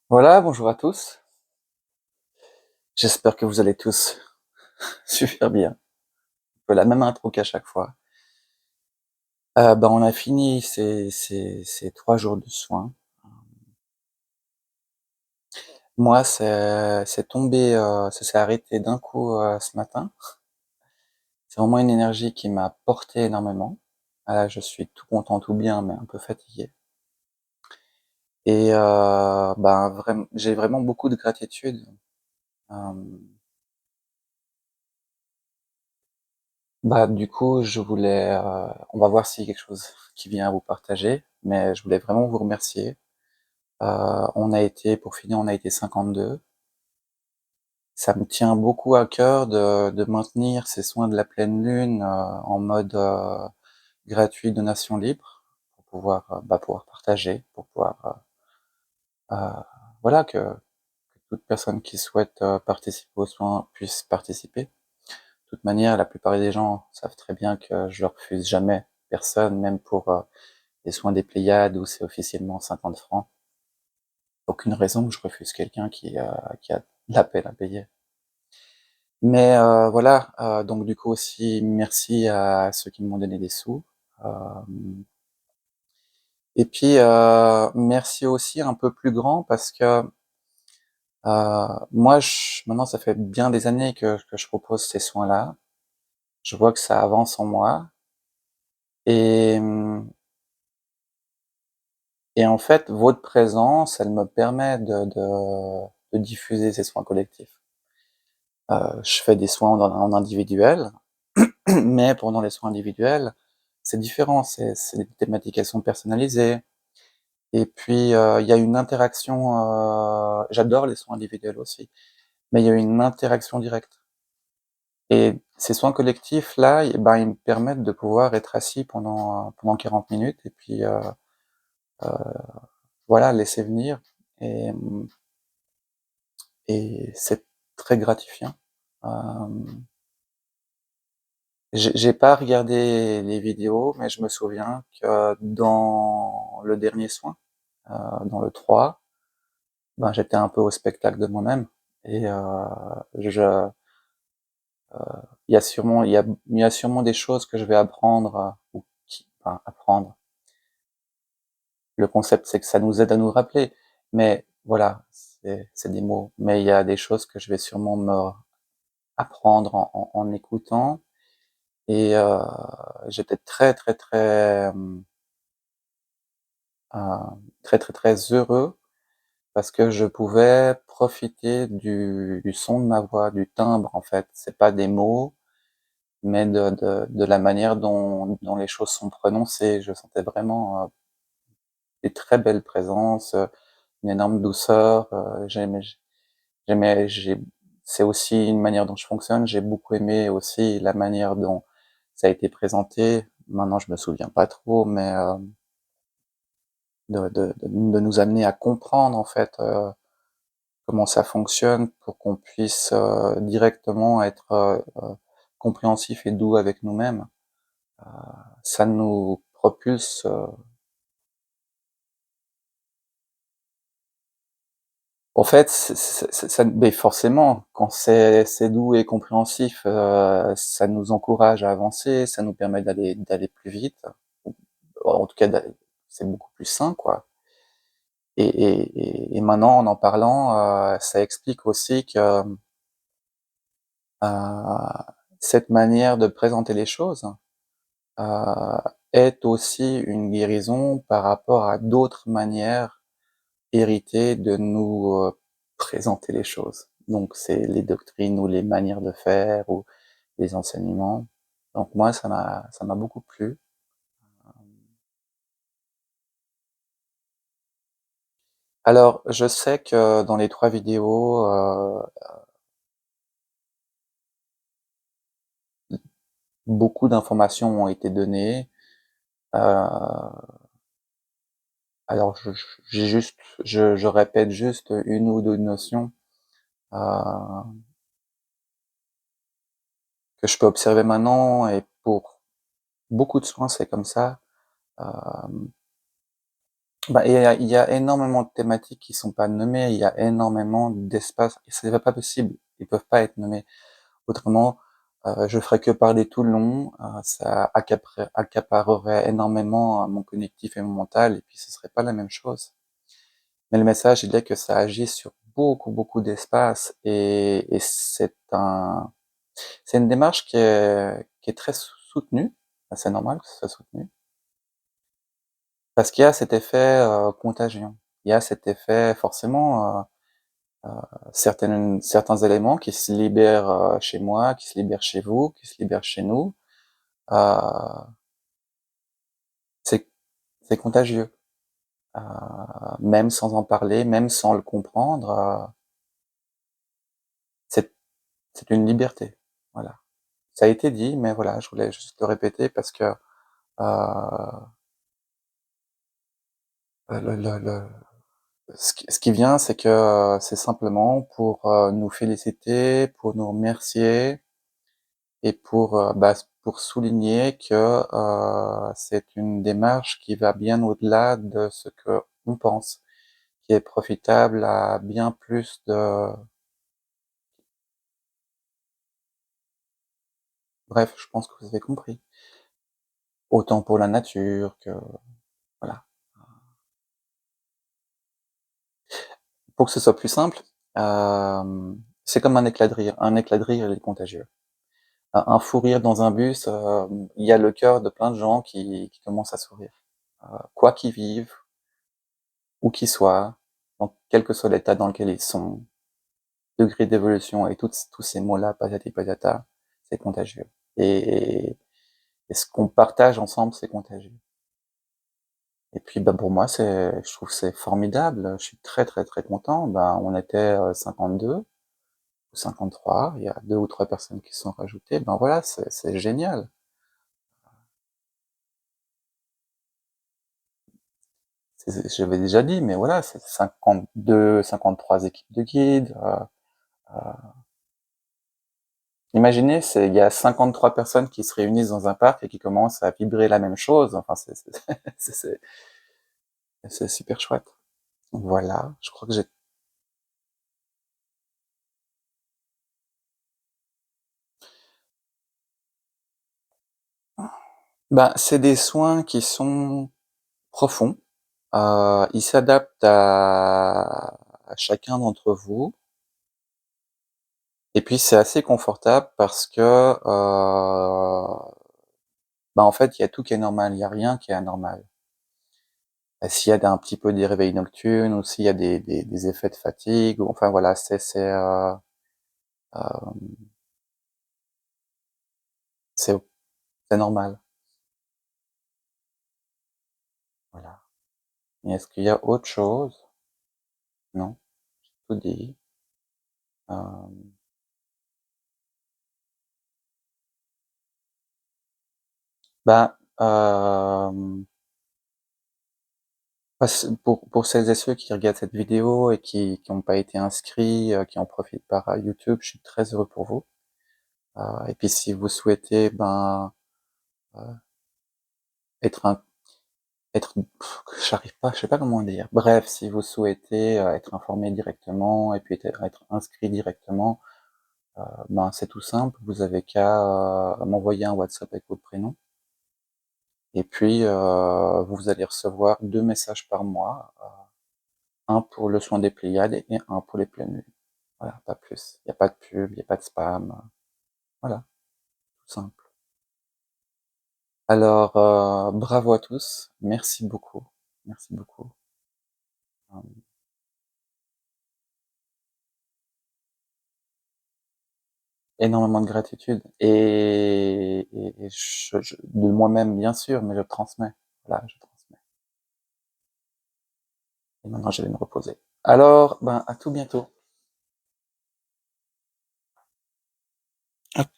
Voilà, bonjour à tous. J'espère que vous allez tous super bien. Un peu la même intro qu'à chaque fois. On a fini ces 3 jours de soins. Moi, c'est tombé, ça s'est arrêté d'un coup, ce matin. C'est vraiment une énergie qui m'a porté énormément. Là, je suis tout content, tout bien, mais un peu fatigué et j'ai vraiment beaucoup de gratitude. Hem, du coup, je voulais, on va voir s'il y a quelque chose qui vient à vous partager, mais je voulais vraiment vous remercier. Pour finir, on a été 52. Ça me tient beaucoup à cœur de maintenir ces soins de la pleine lune, en mode, gratuit, donation libre, pour pouvoir partager, pour pouvoir, voilà, que toute personne qui souhaite, participer aux soins puisse participer. De toute manière, la plupart des gens savent très bien que je refuse jamais personne, même pour, les soins des Pléiades où c'est officiellement 50 francs. Aucune raison que je refuse quelqu'un qui a de la peine à payer. Mais voilà, donc du coup aussi merci à ceux qui m'ont donné des sous. Hem et puis, merci aussi un peu plus grand parce que, moi maintenant ça fait bien des années que je propose ces soins-là. Je vois que ça avance en moi et et en fait votre présence, elle me permet de diffuser ces soins collectifs. Je fais des soins en individuel, mais pendant les soins individuels, c'est différent, c'est des thématiques, elles sont personnalisées et puis, il y a une interaction, j'adore les soins individuels aussi, mais il y a une interaction directe et ces soins collectifs là, ils me permettent de pouvoir être assis pendant 40 minutes et puis, voilà, laisser venir et et c'est très gratifiant. Hem j'ai pas regardé les vidéos, mais je me souviens que dans le dernier soin, dans le 3, j'étais un peu au spectacle de moi-même et je il y a sûrement des choses que je vais apprendre, ou apprendre. Le concept, c'est que ça nous aide à nous rappeler, mais voilà, c'est des mots. Mais il y a des choses que je vais sûrement me apprendre en écoutant et j'étais très, très, très, très, très, très heureux parce que je pouvais profiter du son de ma voix, du timbre en fait. C'est pas des mots, mais de la manière dont les choses sont prononcées. Je sentais vraiment, des très belles présences, une énorme douceur, j'ai c'est aussi une manière dont je fonctionne. J'ai beaucoup aimé aussi la manière dont ça a été présenté. Maintenant je me souviens pas trop, mais, de nous amener à comprendre en fait, comment ça fonctionne pour qu'on puisse, directement être, compréhensif et doux avec nous-mêmes. Ça nous propulse, en fait, c'est ça forcément, quand c'est doux et compréhensif, ça nous encourage à avancer, ça nous permet d'aller plus vite, ou en tout cas c'est beaucoup plus sain, quoi et maintenant en parlant, ça explique aussi que, cette manière de présenter les choses, heu, est aussi une guérison par rapport à d'autres manières héritées de nous, présenter les choses. Donc c'est les doctrines ou les manières de faire ou les enseignements. Donc moi ça m'a beaucoup plu. Alors je sais que dans les 3 vidéos, beaucoup d'informations ont été données. Heu, alors je répète juste une ou 2 notions, heu que je peux observer maintenant et pour beaucoup de soins, c'est comme ça. Hem, Bah, il y a énormément de thématiques qui sont pas nommées, il y a énormément d'espaces et c'est pas possible. Ils peuvent pas être nommés. Autrement, je ferais que parler tout le long, ça accaparerait énormément, mon cognitif et mon mental et puis ce serait pas la même chose. Mais le message, il est que ça agit sur beaucoup, beaucoup d'espaces et c'est une démarche qui est très soutenue. Bah, c'est normal que ce soit soutenu. Parce qu'il y a cet effet, contagion. Il y a cet effet forcément, certains éléments qui se libèrent, chez moi, qui se libèrent chez vous, qui se libèrent chez nous, heu, c'est c'est contagieux. Heu, Même sans en parler, même sans le comprendre, c'est c'est une liberté. Voilà. Ça a été dit, mais voilà, je voulais juste le répéter parce que, le ce qui vient, c'est que, c'est simplement pour, nous féliciter, pour nous remercier et pour, bah, pour souligner que, c'est une démarche qui va bien au-delà de ce qu'on pense, qui est profitable à bien plus de bref, je pense que vous avez compris. Autant pour la nature que voilà. Pour que ce soit plus simple, c'est comme un éclat de rire. Un éclat de rire, il est contagieux. Un fou rire dans un bus, il y a le cœur de plein de gens qui commencent à sourire. Quoi qu'ils vivent, où qu'ils soient, dans quel que soit l'état dans lequel ils sont, degré d'évolution et tous ces mots-là, patati patata, c'est contagieux. Et ce qu'on partage ensemble, c'est contagieux. Et puis, bah, pour moi, je trouve que c'est formidable. Je suis très, très, très content. Ben, on était, 52 ou 53. Il y a 2 ou 3 personnes qui se sont rajoutées. Ben, voilà, c'est génial. Je l'avais déjà dit, mais voilà, c'est 52, 53 équipes de guides. Imaginez, il y a 53 personnes qui se réunissent dans un parc et qui commencent à vibrer la même chose. Enfin, c'est c'est- c'est super chouette. Voilà, je crois que j'ai. Ben, c'est des soins qui sont profonds. Ils s'adaptent à chacun d'entre vous. Et puis c'est assez confortable parce que, bah, en fait, il y a tout qui est normal, il y a rien qui est anormal. S'il y a un petit peu des réveils nocturnes ou s'il y a des effets de fatigue ou enfin voilà, hem, c'est c'est normal, voilà. Et est-ce qu'il y a autre chose? Non, tout dit. Hem, bah, pour celles et ceux qui regardent cette vidéo et qui ont pas été inscrits, qui en profitent par, YouTube, je suis très heureux pour vous. Et puis si vous souhaitez, ben, heu, être un être j'arrive pas, je sais pas comment dire. Bref, si vous souhaitez, être informé directement et puis être inscrit directement, ben, c'est tout simple, vous avez qu'à, m'envoyer un WhatsApp avec votre prénom et puis, vous allez recevoir 2 messages par mois, un pour le soin des Pléiades et un pour les pleines lunes. Voilà, pas plus. Il y a pas de pub, il y a pas de spam, voilà, tout simple. Alors, bravo à tous, merci beaucoup, merci beaucoup. Hem, Énormément de gratitude et je de moi-même bien sûr, mais je transmets. Voilà, je transmets et maintenant je vais me reposer. Alors, ben, à tout bientôt. Hop.